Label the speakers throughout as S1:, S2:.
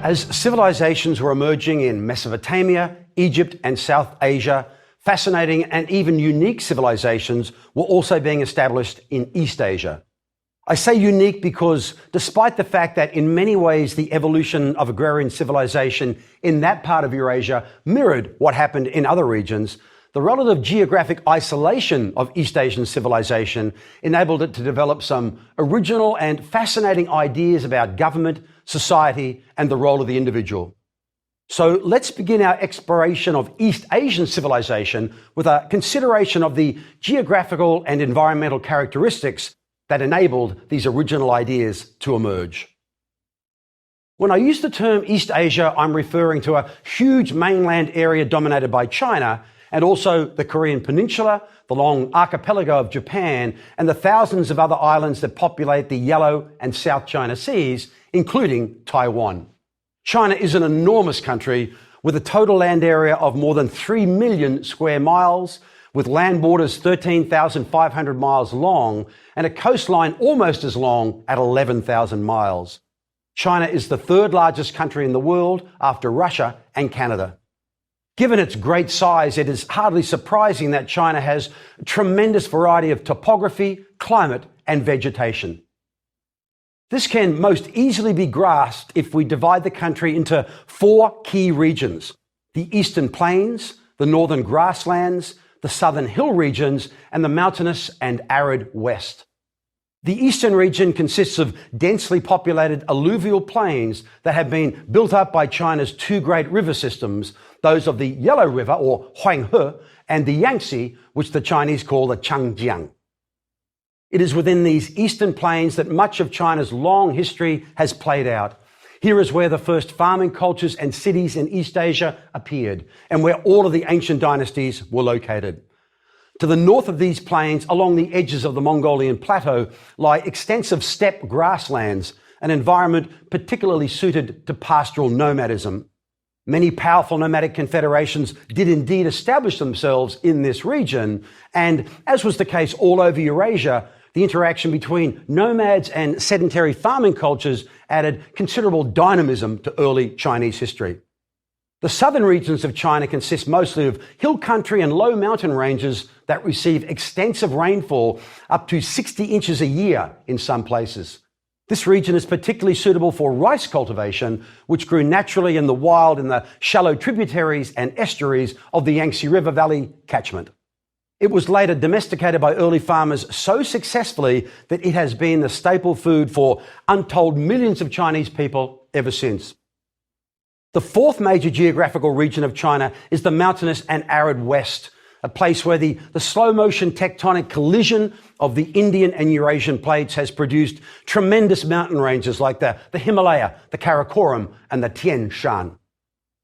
S1: As civilizations were emerging in Mesopotamia, Egypt, and South Asia, fascinating and even unique civilizations were also being established in East Asia. I say unique because despite the fact that in many ways the evolution of agrarian civilization in that part of Eurasia mirrored what happened in other regions, the relative geographic isolation of East Asian civilization enabled it to develop some original and fascinating ideas about government, society, and the role of the individual. So let's begin our exploration of East Asian civilization with a consideration of the geographical and environmental characteristics that enabled these original ideas to emerge. When I use the term East Asia, I'm referring to a huge mainland area dominated by China, and also the Korean Peninsula, the long archipelago of Japan, and the thousands of other islands that populate the Yellow and South China Seas, including Taiwan. China is an enormous country with a total land area of more than 3 million square miles, with land borders 13,500 miles long and a coastline almost as long at 11,000 miles. China is the third largest country in the world after Russia and Canada. Given its great size, it is hardly surprising that China has a tremendous variety of topography, climate, and vegetation. This can most easily be grasped if we divide the country into 4 key regions: the Eastern Plains, the Northern Grasslands, the Southern Hill regions, and the mountainous and arid West. The Eastern region consists of densely populated alluvial plains that have been built up by China's 2 great river systems, those of the Yellow River, or Huanghe, and the Yangtze, which the Chinese call the Changjiang. It is within these eastern plains that much of China's long history has played out. Here is where the first farming cultures and cities in East Asia appeared, and where all of the ancient dynasties were located. To the north of these plains, along the edges of the Mongolian plateau, lie extensive steppe grasslands, an environment particularly suited to pastoral nomadism. Many powerful nomadic confederations did indeed establish themselves in this region, and as was the case all over Eurasia, the interaction between nomads and sedentary farming cultures added considerable dynamism to early Chinese history. The southern regions of China consist mostly of hill country and low mountain ranges that receive extensive rainfall, up to 60 inches a year in some places. This region is particularly suitable for rice cultivation, which grew naturally in the wild in the shallow tributaries and estuaries of the Yangtze River Valley catchment. It was later domesticated by early farmers so successfully that it has been the staple food for untold millions of Chinese people ever since. The 4th major geographical region of China is the mountainous and arid West, a place where the slow-motion tectonic collision of the Indian and Eurasian plates has produced tremendous mountain ranges like the Himalaya, the Karakoram, and the Tian Shan.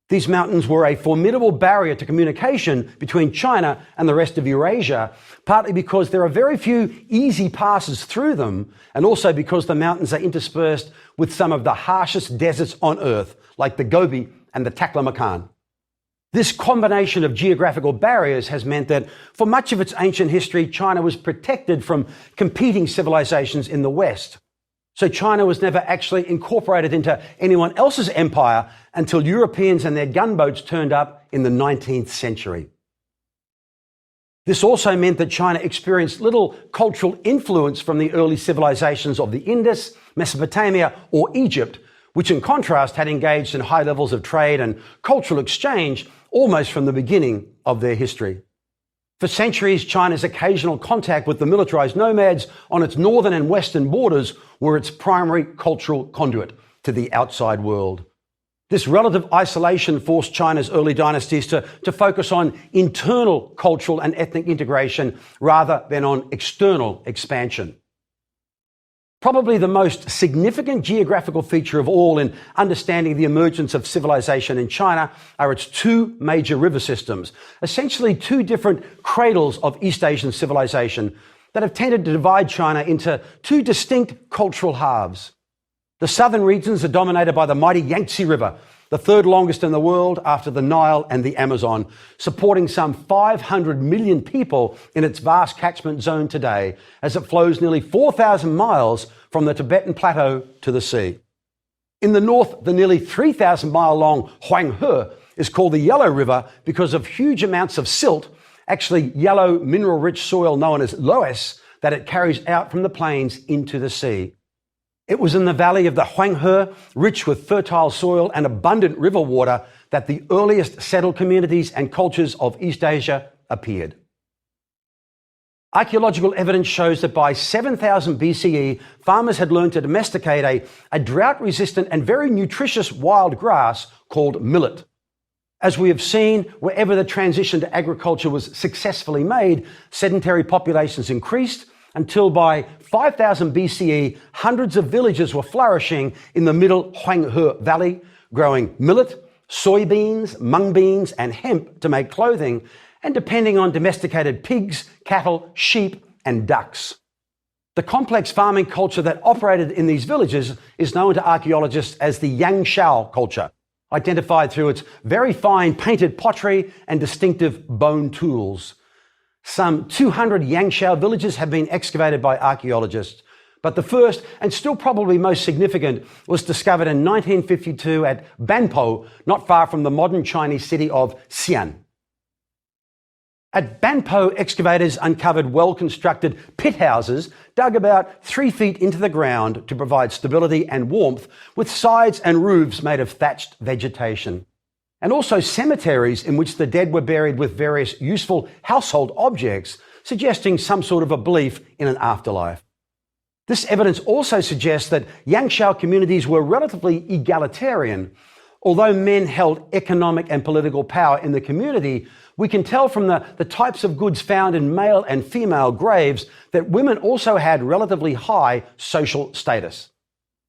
S1: These mountains were a formidable barrier to communication between China and the rest of Eurasia, partly because there are very few easy passes through them, and also because the mountains are interspersed with some of the harshest deserts on Earth, like the Gobi and the Taklamakan. This combination of geographical barriers has meant that for much of its ancient history, China was protected from competing civilizations in the West. So China was never actually incorporated into anyone else's empire until Europeans and their gunboats turned up in the 19th century. This also meant that China experienced little cultural influence from the early civilizations of the Indus, Mesopotamia, or Egypt, which in contrast had engaged in high levels of trade and cultural exchange almost from the beginning of their history. For centuries, China's occasional contact with the militarized nomads on its northern and western borders were its primary cultural conduit to the outside world. This relative isolation forced China's early dynasties to focus on internal cultural and ethnic integration rather than on external expansion. Probably the most significant geographical feature of all in understanding the emergence of civilization in China are its 2 major river systems, essentially 2 different cradles of East Asian civilization, that have tended to divide China into two distinct cultural halves. The southern regions are dominated by the mighty Yangtze River, the third longest in the world after the Nile and the Amazon, supporting some 500 million people in its vast catchment zone today as it flows nearly 4,000 miles from the Tibetan Plateau to the sea. In the north, the nearly 3,000-mile-long Huanghe is called the Yellow River because of huge amounts of silt, actually yellow mineral-rich soil known as loess, that it carries out from the plains into the sea. It was in the valley of the Huanghe, rich with fertile soil and abundant river water, that the earliest settled communities and cultures of East Asia appeared. Archaeological evidence shows that by 7000 BCE, farmers had learned to domesticate a drought-resistant and very nutritious wild grass called millet. As we have seen, wherever the transition to agriculture was successfully made, sedentary populations increased, until by 5000 BCE, hundreds of villages were flourishing in the middle Huanghe Valley, growing millet, soybeans, mung beans, and hemp to make clothing, and depending on domesticated pigs, cattle, sheep, and ducks. The complex farming culture that operated in these villages is known to archaeologists as the Yangshao culture, identified through its very fine painted pottery and distinctive bone tools. Some 200 Yangshao villages have been excavated by archaeologists, but the first, and still probably most significant, was discovered in 1952 at Banpo, not far from the modern Chinese city of Xi'an. At Banpo, excavators uncovered well-constructed pit houses dug about 3 feet into the ground to provide stability and warmth, with sides and roofs made of thatched vegetation. And also cemeteries in which the dead were buried with various useful household objects, suggesting some sort of a belief in an afterlife. This evidence also suggests that Yangshao communities were relatively egalitarian. Although men held economic and political power in the community, we can tell from the types of goods found in male and female graves that women also had relatively high social status.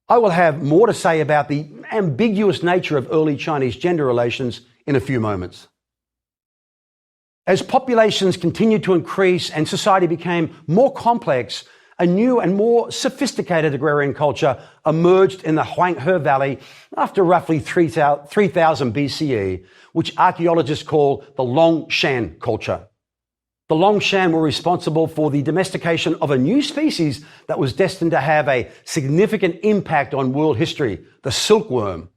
S1: I will have more to say about the ambiguous nature of early Chinese gender relations in a few moments. As populations continued to increase and society became more complex, a new and more sophisticated agrarian culture emerged in the Huanghe Valley after roughly 3000 BCE, which archaeologists call the Longshan culture. The Longshan were responsible for the domestication of a new species that was destined to have a significant impact on world history, the silkworm.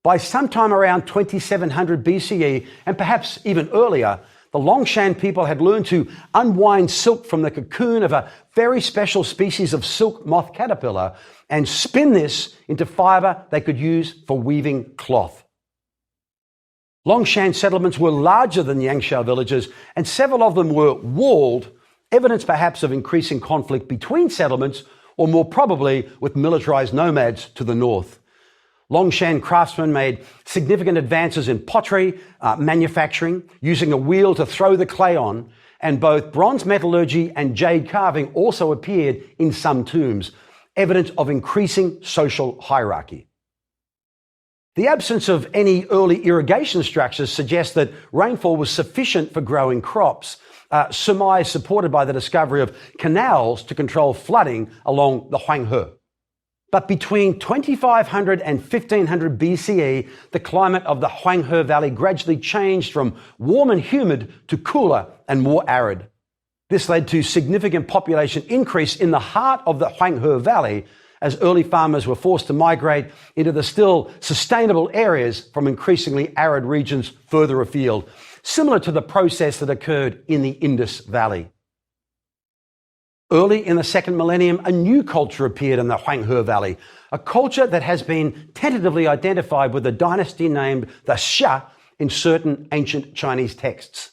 S1: By sometime around 2700 BCE, and perhaps even earlier, the Longshan people had learned to unwind silk from the cocoon of a very special species of silk moth caterpillar and spin this into fiber they could use for weaving cloth. Longshan settlements were larger than Yangshao villages, and several of them were walled, evidence perhaps of increasing conflict between settlements, or more probably with militarized nomads to the north. Longshan craftsmen made significant advances in pottery manufacturing, using a wheel to throw the clay on, and both bronze metallurgy and jade carving also appeared in some tombs, evidence of increasing social hierarchy. The absence of any early irrigation structures suggests that rainfall was sufficient for growing crops, surmise supported by the discovery of canals to control flooding along the Huanghe. But between 2500 and 1500 BCE, the climate of the Huanghe Valley gradually changed from warm and humid to cooler and more arid. This led to significant population increase in the heart of the Huanghe Valley, as early farmers were forced to migrate into the still sustainable areas from increasingly arid regions further afield, similar to the process that occurred in the Indus Valley. Early in the second millennium, a new culture appeared in the Huanghe Valley, a culture that has been tentatively identified with a dynasty named the Xia in certain ancient Chinese texts.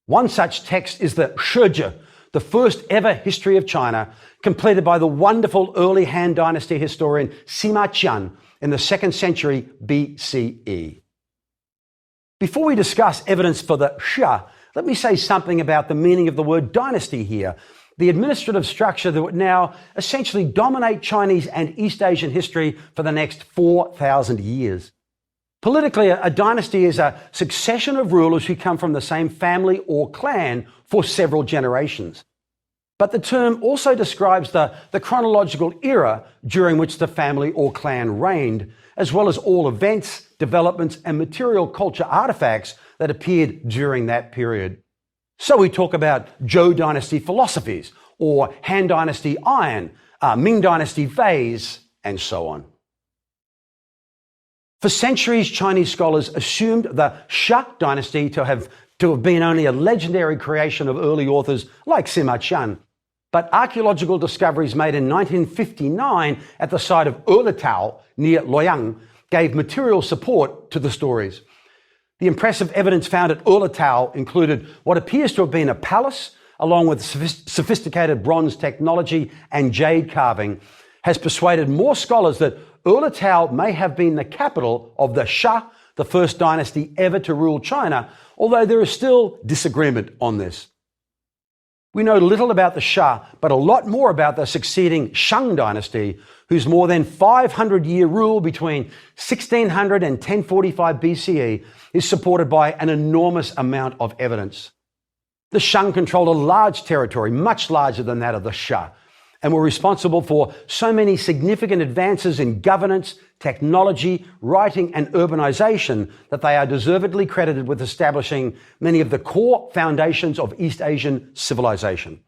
S1: One such text is the Shizhi, the first ever history of China, completed by the wonderful early Han Dynasty historian Sima Qian in the 2nd century BCE. Before we discuss evidence for the Xia, let me say something about the meaning of the word dynasty here, the administrative structure that would now essentially dominate Chinese and East Asian history for the next 4,000 years. Politically, a dynasty is a succession of rulers who come from the same family or clan for several generations. but the term also describes the chronological era during which the family or clan reigned, as well as all events, developments, and material culture artifacts that appeared during that period. So we talk about Zhou Dynasty philosophies, or Han Dynasty iron, Ming Dynasty vase, and so on. For centuries, Chinese scholars assumed the Shang Dynasty to have been only a legendary creation of early authors like Sima Qian. But archaeological discoveries made in 1959 at the site of Erletao near Luoyang gave material support to the stories. The impressive evidence found at Erletao included what appears to have been a palace, along with sophisticated bronze technology and jade carving, has persuaded more scholars that Erletao may have been the capital of the Xia, the first dynasty ever to rule China, although there is still disagreement on this. We know little about the Xia, but a lot more about the succeeding Shang dynasty, whose more than 500-year rule between 1600 and 1045 BCE is supported by an enormous amount of evidence. The Shang controlled a large territory, much larger than that of the Xia, and were responsible for so many significant advances in governance, technology, writing, and urbanization that they are deservedly credited with establishing many of the core foundations of East Asian civilization.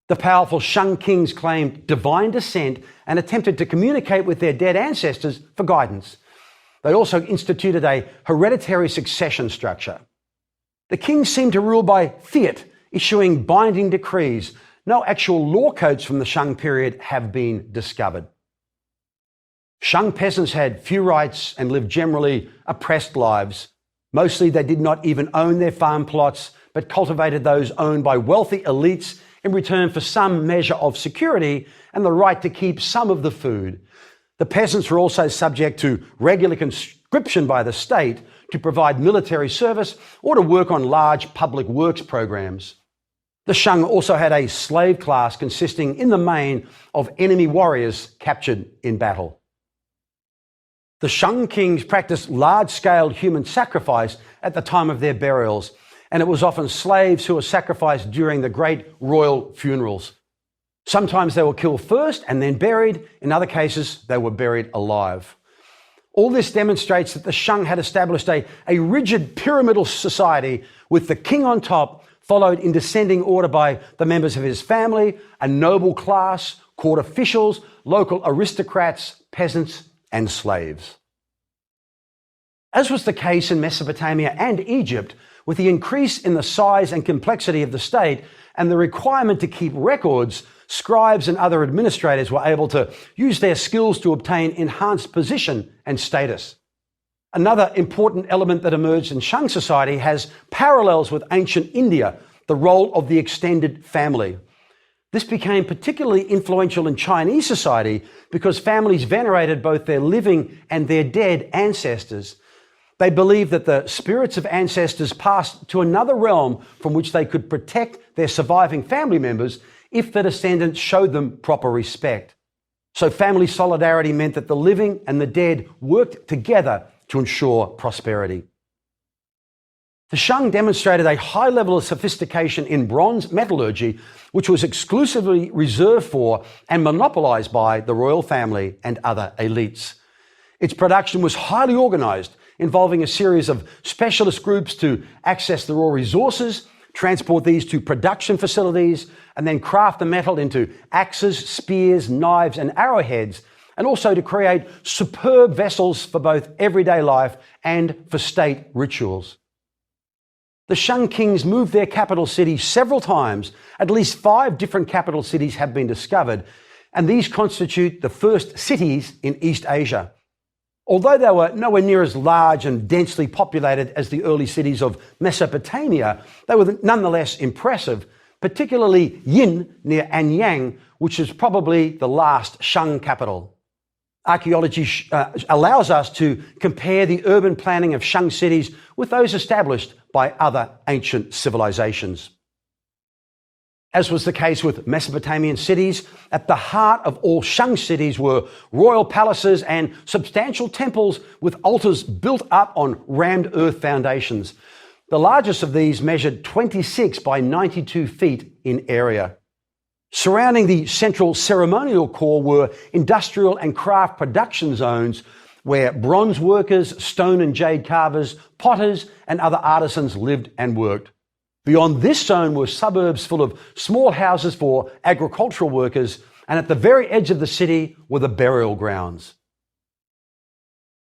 S1: The powerful Shang kings claimed divine descent and attempted to communicate with their dead ancestors for guidance. They also instituted a hereditary succession structure. The kings seemed to rule by fiat, issuing binding decrees. No actual law codes from the Shang period have been discovered. Shang peasants had few rights and lived generally oppressed lives. Mostly they did not even own their farm plots, but cultivated those owned by wealthy elites in return for some measure of security and the right to keep some of the food. The peasants were also subject to regular conscription by the state to provide military service or to work on large public works programs. The Shang also had a slave class consisting in the main of enemy warriors captured in battle. The Shang kings practiced large-scale human sacrifice at the time of their burials, and it was often slaves who were sacrificed during the great royal funerals. Sometimes they were killed first and then buried. In other cases, they were buried alive. All this demonstrates that the Shang had established a rigid pyramidal society with the king on top, followed in descending order by the members of his family, a noble class, court officials, local aristocrats, peasants, and slaves. As was the case in Mesopotamia and Egypt, with the increase in the size and complexity of the state and the requirement to keep records, scribes and other administrators were able to use their skills to obtain enhanced position and status. Another important element that emerged in Shang society has parallels with ancient India, the role of the extended family. This became particularly influential in Chinese society because families venerated both their living and their dead ancestors. They believed that the spirits of ancestors passed to another realm from which they could protect their surviving family members if the descendants showed them proper respect. So family solidarity meant that the living and the dead worked together to ensure prosperity. The Shang demonstrated a high level of sophistication in bronze metallurgy, which was exclusively reserved for and monopolized by the royal family and other elites. Its production was highly organized, involving a series of specialist groups to access the raw resources, transport these to production facilities, and then craft the metal into axes, spears, knives, and arrowheads, and also to create superb vessels for both everyday life and for state rituals. The Shang kings moved their capital city several times. At least 5 different capital cities have been discovered, and these constitute the first cities in East Asia. Although they were nowhere near as large and densely populated as the early cities of Mesopotamia, they were nonetheless impressive, particularly Yin near Anyang, which is probably the last Shang capital. Archaeology allows us to compare the urban planning of Shang cities with those established by other ancient civilizations. As was the case with Mesopotamian cities, at the heart of all Shang cities were royal palaces and substantial temples with altars built up on rammed earth foundations. The largest of these measured 26 by 92 feet in area. Surrounding the central ceremonial core were industrial and craft production zones where bronze workers, stone and jade carvers, potters, and other artisans lived and worked. Beyond this zone were suburbs full of small houses for agricultural workers, and at the very edge of the city were the burial grounds.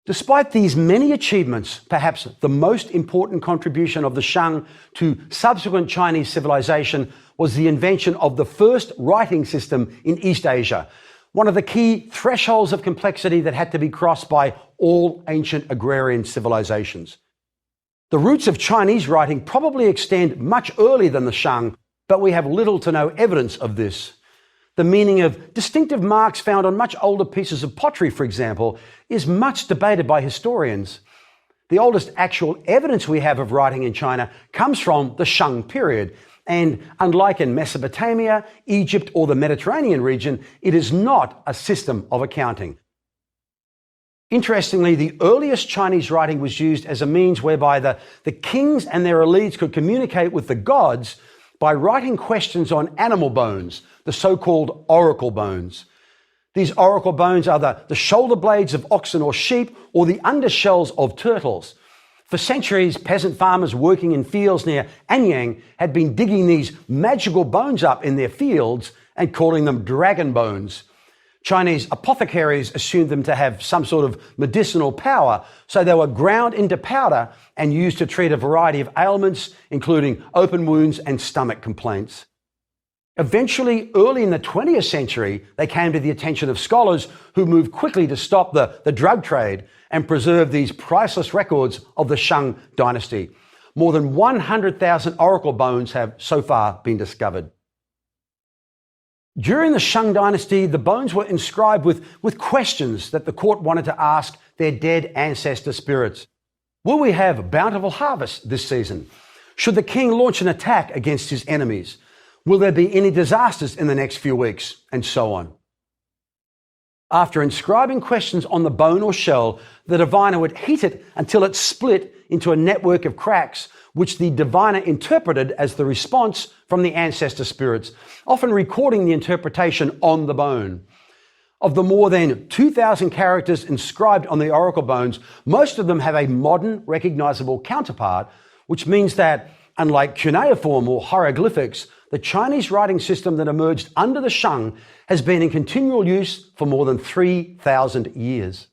S1: Despite these many achievements, perhaps the most important contribution of the Shang to subsequent Chinese civilization was the invention of the first writing system in East Asia, one of the key thresholds of complexity that had to be crossed by all ancient agrarian civilizations. The roots of Chinese writing probably extend much earlier than the Shang, but we have little to no evidence of this. The meaning of distinctive marks found on much older pieces of pottery, for example, is much debated by historians. The oldest actual evidence we have of writing in China comes from the Shang period, and unlike in Mesopotamia, Egypt, or the Mediterranean region, it is not a system of accounting. Interestingly, the earliest Chinese writing was used as a means whereby the kings and their elites could communicate with the gods by writing questions on animal bones, the so-called oracle bones. These oracle bones are the shoulder blades of oxen or sheep, or the undershells of turtles. For centuries, peasant farmers working in fields near Anyang had been digging these magical bones up in their fields and calling them dragon bones. Chinese apothecaries assumed them to have some sort of medicinal power, so they were ground into powder and used to treat a variety of ailments, including open wounds and stomach complaints. Eventually, early in the 20th century, they came to the attention of scholars who moved quickly to stop the drug trade and preserve these priceless records of the Shang dynasty. More than 100,000 oracle bones have so far been discovered. During the Shang dynasty, the bones were inscribed with questions that the court wanted to ask their dead ancestor spirits. Will we have bountiful harvests this season? Should the king launch an attack against his enemies? Will there be any disasters in the next few weeks? And so on. After inscribing questions on the bone or shell, the diviner would heat it until it split into a network of cracks, which the diviner interpreted as the response from the ancestor spirits, often recording the interpretation on the bone. Of the more than 2,000 characters inscribed on the oracle bones, most of them have a modern, recognizable counterpart, which means that, unlike cuneiform or hieroglyphics, the Chinese writing system that emerged under the Shang has been in continual use for more than 3,000 years.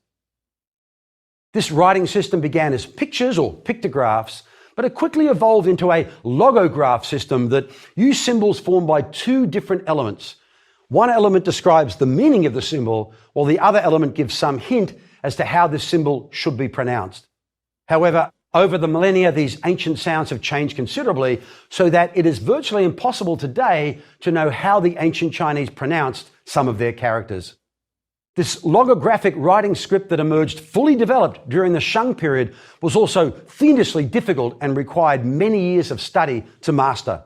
S1: This writing system began as pictures or pictographs, but it quickly evolved into a logograph system that used symbols formed by two different elements. One element describes the meaning of the symbol, while the other element gives some hint as to how this symbol should be pronounced. However, over the millennia, these ancient sounds have changed considerably, so that it is virtually impossible today to know how the ancient Chinese pronounced some of their characters. This logographic writing script that emerged fully developed during the Shang period was also fiendishly difficult and required many years of study to master.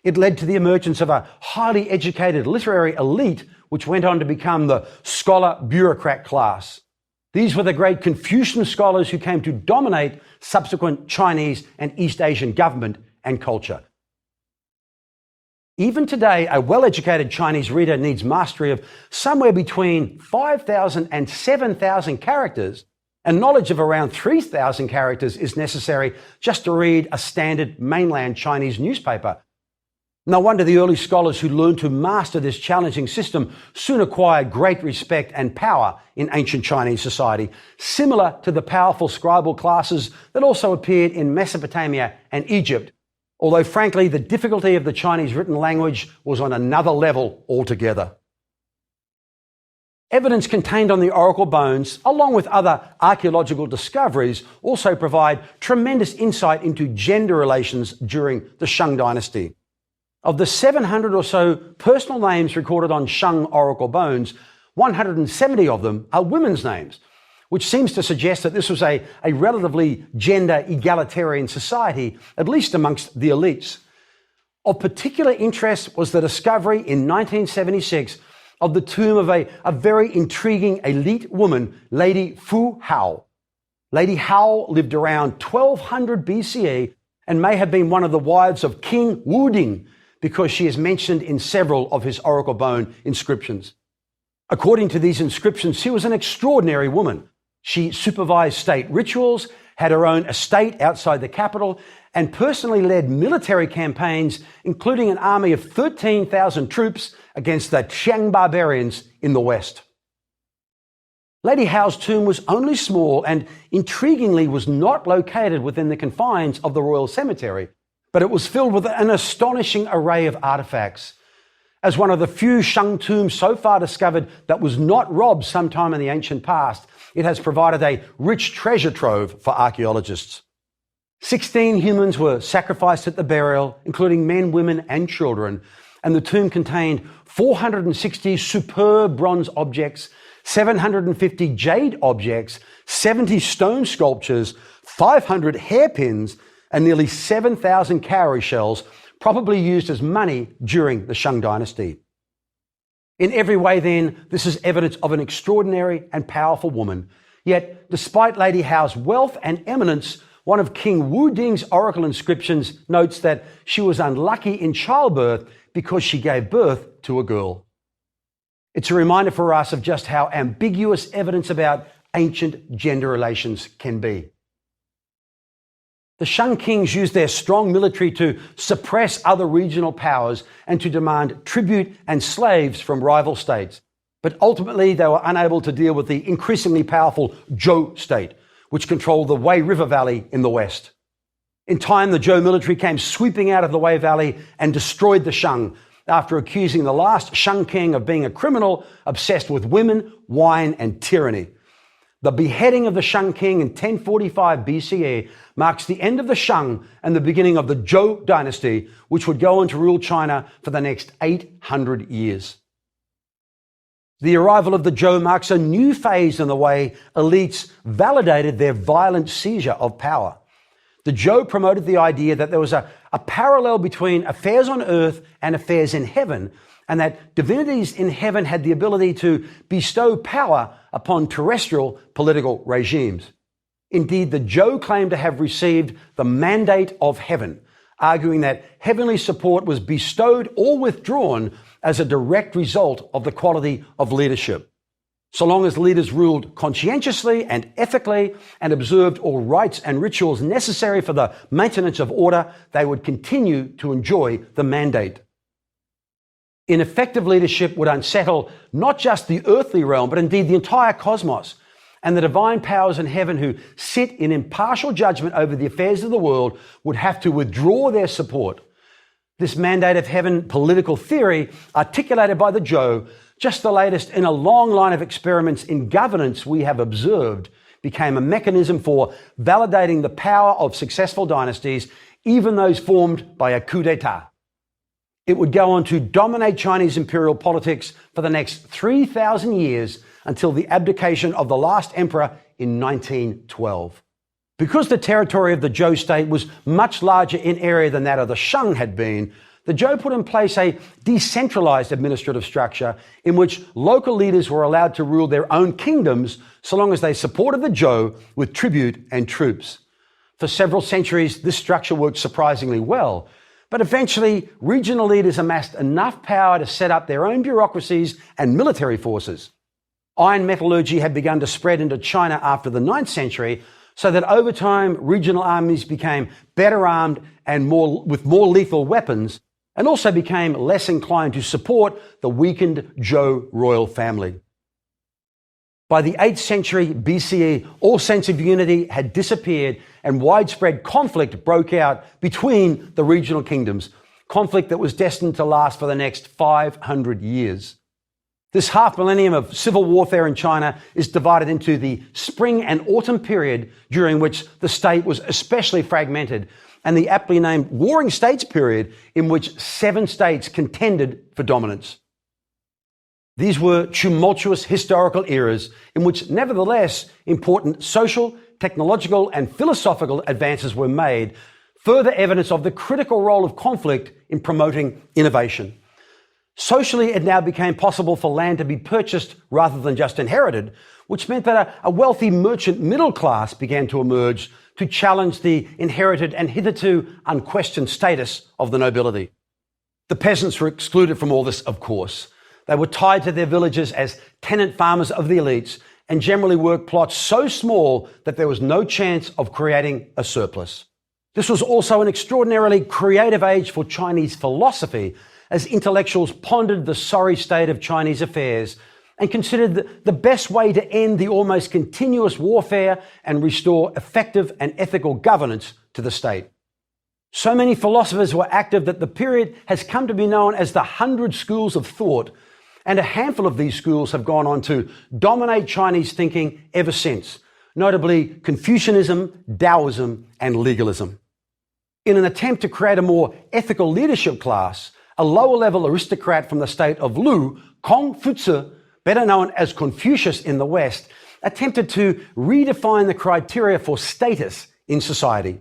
S1: It led to the emergence of a highly educated literary elite, which went on to become the scholar bureaucrat class. These were the great Confucian scholars who came to dominate subsequent Chinese and East Asian government and culture. Even today, a well-educated Chinese reader needs mastery of somewhere between 5,000 and 7,000 characters, and knowledge of around 3,000 characters is necessary just to read a standard mainland Chinese newspaper. No wonder the early scholars who learned to master this challenging system soon acquired great respect and power in ancient Chinese society, similar to the powerful scribal classes that also appeared in Mesopotamia and Egypt. Although, frankly, the difficulty of the Chinese written language was on another level altogether. Evidence contained on the oracle bones, along with other archaeological discoveries, also provide tremendous insight into gender relations during the Shang dynasty. Of the 700 or so personal names recorded on Shang oracle bones, 170 of them are women's names, which seems to suggest that this was a relatively gender egalitarian society, at least amongst the elites. Of particular interest was the discovery in 1976 of the tomb of a very intriguing elite woman, Lady Fu Hao. Lady Hao lived around 1200 BCE and may have been one of the wives of King Wu Ding, because she is mentioned in several of his oracle bone inscriptions. According to these inscriptions, she was an extraordinary woman. She supervised state rituals, had her own estate outside the capital, and personally led military campaigns, including an army of 13,000 troops against the Qiang barbarians in the west. Lady Howe's tomb was only small and, intriguingly, was not located within the confines of the royal cemetery, but it was filled with an astonishing array of artifacts. As one of the few Shang tombs so far discovered that was not robbed sometime in the ancient past, it has provided a rich treasure trove for archaeologists. 16 humans were sacrificed at the burial, including men, women, and children, and the tomb contained 460 superb bronze objects, 750 jade objects, 70 stone sculptures, 500 hairpins, and nearly 7,000 cowrie shells, probably used as money during the Shang dynasty. In every way, then, this is evidence of an extraordinary and powerful woman. Yet, despite Lady Howe's wealth and eminence, one of King Wu Ding's oracle inscriptions notes that she was unlucky in childbirth because she gave birth to a girl. It's a reminder for us of just how ambiguous evidence about ancient gender relations can be. The Shang kings used their strong military to suppress other regional powers and to demand tribute and slaves from rival states. But ultimately, they were unable to deal with the increasingly powerful Zhou state, which controlled the Wei River Valley in the west. In time, the Zhou military came sweeping out of the Wei Valley and destroyed the Shang after accusing the last Shang king of being a criminal obsessed with women, wine, and tyranny. The beheading of the Shang king in 1045 BCE marks the end of the Shang and the beginning of the Zhou dynasty, which would go on to rule China for the next 800 years. The arrival of the Zhou marks a new phase in the way elites validated their violent seizure of power. The Zhou promoted the idea that there was a parallel between affairs on earth and affairs in heaven, and that divinities in heaven had the ability to bestow power upon terrestrial political regimes. Indeed, the Zhou claimed to have received the mandate of heaven, arguing that heavenly support was bestowed or withdrawn as a direct result of the quality of leadership. So long as leaders ruled conscientiously and ethically and observed all rites and rituals necessary for the maintenance of order, they would continue to enjoy the mandate. Ineffective leadership would unsettle not just the earthly realm, but indeed the entire cosmos. And the divine powers in heaven who sit in impartial judgment over the affairs of the world would have to withdraw their support. This mandate of heaven political theory, articulated by the Zhou, just the latest in a long line of experiments in governance we have observed, became a mechanism for validating the power of successful dynasties, even those formed by a coup d'etat. It would go on to dominate Chinese imperial politics for the next 3,000 years until the abdication of the last emperor in 1912. Because the territory of the Zhou state was much larger in area than that of the Shang had been, the Zhou put in place a decentralized administrative structure in which local leaders were allowed to rule their own kingdoms so long as they supported the Zhou with tribute and troops. For several centuries, this structure worked surprisingly well, but eventually regional leaders amassed enough power to set up their own bureaucracies and military forces. Iron metallurgy had begun to spread into China after the 9th century, so that over time regional armies became better armed and with more lethal weapons, and also became less inclined to support the weakened Zhou royal family. By the 8th century BCE, all sense of unity had disappeared and widespread conflict broke out between the regional kingdoms, conflict that was destined to last for the next 500 years. This half millennium of civil warfare in China is divided into the spring and autumn period, during which the state was especially fragmented, and the aptly named Warring States period, in which 7 states contended for dominance. These were tumultuous historical eras in which, nevertheless, important social, technological, and philosophical advances were made, further evidence of the critical role of conflict in promoting innovation. Socially, it now became possible for land to be purchased rather than just inherited, which meant that a wealthy merchant middle class began to emerge to challenge the inherited and hitherto unquestioned status of the nobility. The peasants were excluded from all this, of course. They were tied to their villages as tenant farmers of the elites and generally worked plots so small that there was no chance of creating a surplus. This was also an extraordinarily creative age for Chinese philosophy, as intellectuals pondered the sorry state of Chinese affairs and considered the best way to end the almost continuous warfare and restore effective and ethical governance to the state. So many philosophers were active that the period has come to be known as the 100 Schools of Thought, and a handful of these schools have gone on to dominate Chinese thinking ever since, notably Confucianism, Taoism, and legalism. In an attempt to create a more ethical leadership class, a lower-level aristocrat from the state of Lu, Kongfuzi, better known as Confucius in the West, attempted to redefine the criteria for status in society.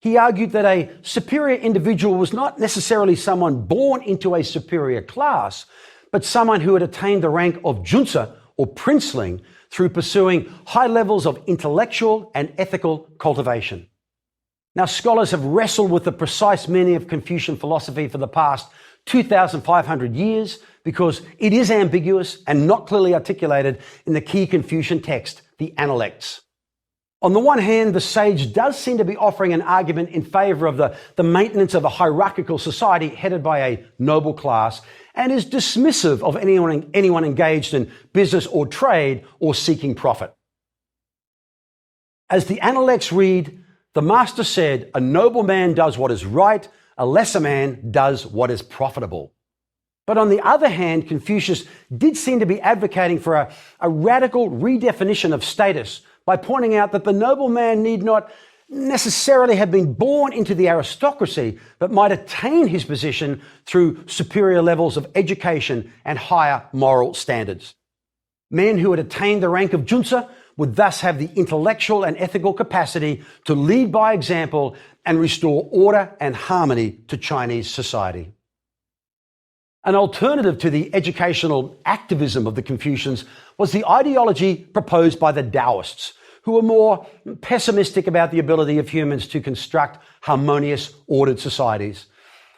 S1: He argued that a superior individual was not necessarily someone born into a superior class, but someone who had attained the rank of junzi or princeling through pursuing high levels of intellectual and ethical cultivation. Now, scholars have wrestled with the precise meaning of Confucian philosophy for the past 2,500 years because it is ambiguous and not clearly articulated in the key Confucian text, the Analects. On the one hand, the sage does seem to be offering an argument in favor of the maintenance of a hierarchical society headed by a noble class and is dismissive of anyone engaged in business or trade or seeking profit. As the Analects read, the master said, "A noble man does what is right, a lesser man does what is profitable." But on the other hand, Confucius did seem to be advocating for a radical redefinition of status by pointing out that the noble man need not necessarily have been born into the aristocracy, but might attain his position through superior levels of education and higher moral standards. Men who had attained the rank of junzi would thus have the intellectual and ethical capacity to lead by example and restore order and harmony to Chinese society. An alternative to the educational activism of the Confucians was the ideology proposed by the Taoists, who were more pessimistic about the ability of humans to construct harmonious, ordered societies.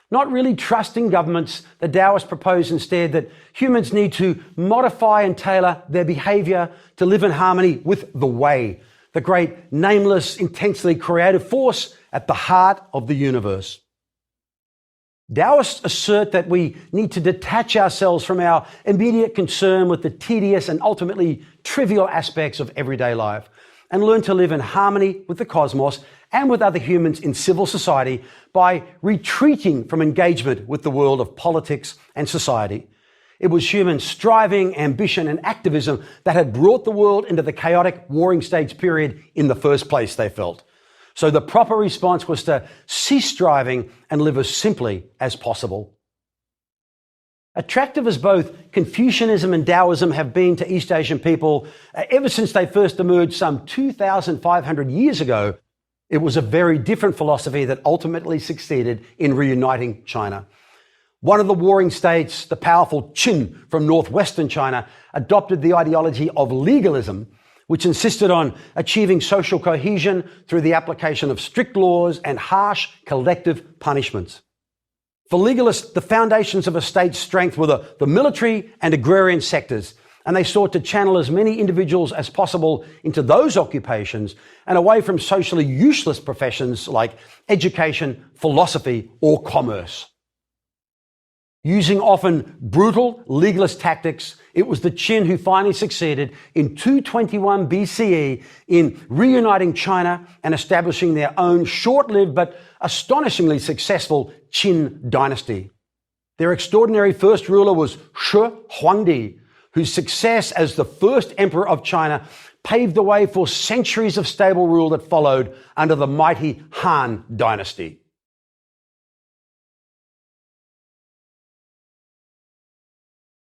S1: Not really trusting governments, the Taoists proposed instead that humans need to modify and tailor their behavior to live in harmony with the Way, the great, nameless, intensely creative force at the heart of the universe. Taoists assert that we need to detach ourselves from our immediate concern with the tedious and ultimately trivial aspects of everyday life and learn to live in harmony with the cosmos and with other humans in civil society by retreating from engagement with the world of politics and society. It was human striving, ambition, and activism that had brought the world into the chaotic warring states period in the first place, they felt. So the proper response was to cease striving and live as simply as possible. Attractive as both Confucianism and Taoism have been to East Asian people ever since they first emerged some 2,500 years ago, it was a very different philosophy that ultimately succeeded in reuniting China. One of the warring states, the powerful Qin from northwestern China, adopted the ideology of legalism, which insisted on achieving social cohesion through the application of strict laws and harsh collective punishments. For legalists, the foundations of a state's strength were the military and agrarian sectors, and they sought to channel as many individuals as possible into those occupations and away from socially useless professions like education, philosophy, or commerce. Using often brutal legalist tactics, it was the Qin who finally succeeded in 221 BCE in reuniting China and establishing their own short-lived but astonishingly successful Qin dynasty. Their extraordinary first ruler was Shi Huangdi, whose success as the first emperor of China paved the way for centuries of stable rule that followed under the mighty Han dynasty.